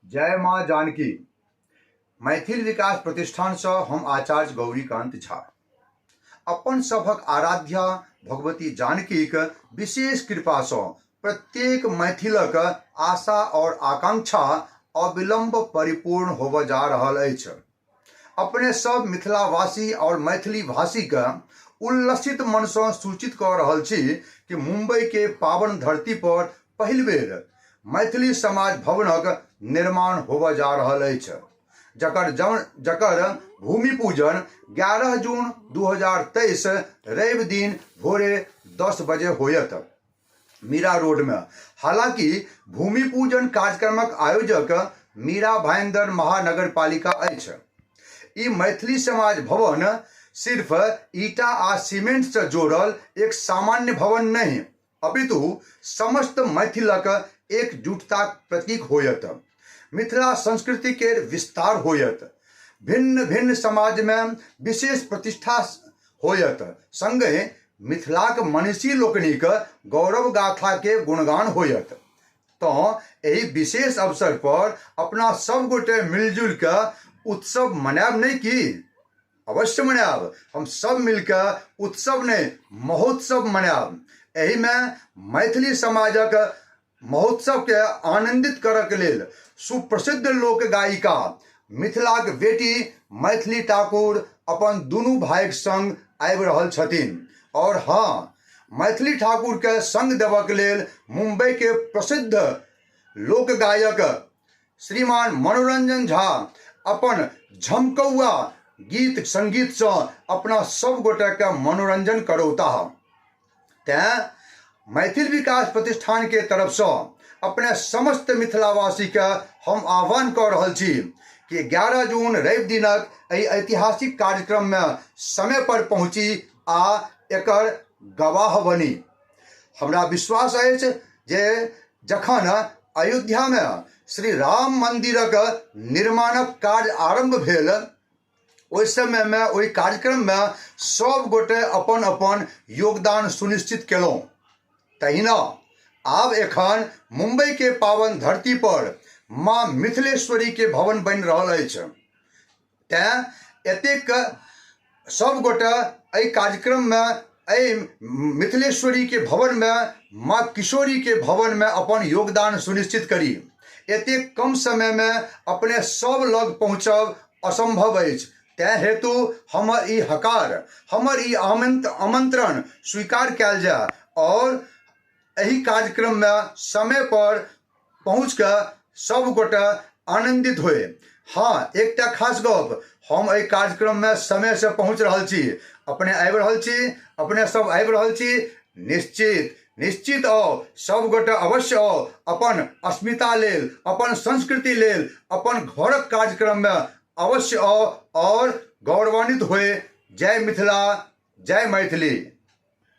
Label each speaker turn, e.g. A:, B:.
A: जय माँ जानकी। मैथिल विकास प्रतिष्ठान से हम आचार्य गौरीकांत झा अपन सभक आराध्या भगवती जानकीक विशेष कृपा से प्रत्येक मैथिलक आशा और आकांक्षा अविलंब परिपूर्ण होब जा रहल अछि। अपने सब मिथिलावासी और मैथिली भाषी के उल्लसित मन से सूचित कर रहल छी कि मुंबई के पावन धरती पर पहिल बेर मैथिली समाज भवनक निर्माण होब जा रहल अछि, जकर भूमि पूजन 11 जून 2023 रवि दिन भोरे 10 बजे होयत मीरा रोड में। हालांकि भूमि पूजन कार्यक्रमक आयोजक मीरा भाईंदर महानगर पालिका अछि। ई मैथिली समाज भवन सिर्फ ईटा आ सीमेंट से जोड़ल एक सामान्य भवन नहीं, अपितु समस्त मैथिलक एकजुटताक प्रतीक होयत। मिथिला संस्कृति के विस्तार होयत, भिन्न भिन्न समाज में विशेष प्रतिष्ठा होयत, संगे मिथिलाक मनीषी लोकनिक गौरव गाथा के गुणगान होयत। तो एहि विशेष अवसर पर अपना सब गोटे मिलजुल के उत्सव मनाब नहीं की? अवश्य मनाब। हम सब मिलकर उत्सव नहीं महोत्सव मनाब। एहि में मैथिली समाजक महोत्सव के आनंदित करक लेल सुप्रसिद्ध लोक गायिका मिथिलाक बेटी मैथिली ठाकुर अपन दुनू भाइक संग आबि रहल छथिन। और हाँ, मैथिली ठाकुर के संग देवक लेल मुंबई के प्रसिद्ध लोक गायक श्रीमान मनोरंजन झा अपन झमकौआ गीत संगीत से अपना सब गोटे के मनोरंजन करौता। तैं मैथिल विकास प्रतिष्ठान के तरफ से अपने समस्त मिथिलावासी के हम आह्वान कर रहल छी कि 11 जून रवि दिनक एहि ऐतिहासिक कार्यक्रम में समय पर पहुँची आ एकर गवाह बनी। हमरा विश्वास अछि जे जखन अयोध्या में श्री राम मंदिरक निर्माणक कार्य आरंभ भेल, ओहि समय में ओहि कार्यक्रम में सब गोटे अपन अपन योगदान सुनिश्चित केलहुँ। तहिना आब एखन मुंबई के पावन धरती पर माँ मिथिलेश्वरी के भवन बनि रहल अछि। तैं एतेक सब गोटे एहि कार्यक्रम में एहि मिथिलेश्वरी के भवन में माँ किशोरी के भवन में अपन योगदान सुनिश्चित करी। एतेक कम समय में अपने सब लग पहुँचब असंभव अछि। तैं हेतु हमर ई हकार, हमर ई आमंत्रण स्वीकार कयल जाय और एहि कार्यक्रम में समय पर पहुँच के सब गोटे आनंदित हुए। हाँ, एकटा खास गप, हम एहि कार्यक्रम में समय से पहुँच रहल छी, अपने आबि रहल छी, अपने सब आबि रहल छी। निश्चित आओ, सब गोटे अवश्य आओ, अपन अस्मिता लेल, अपन संस्कृति लेल, अपन घरक कार्यक्रम में अवश्य आओ और गौरवान्वित हुए। जय मिथिला, जय मैथिली।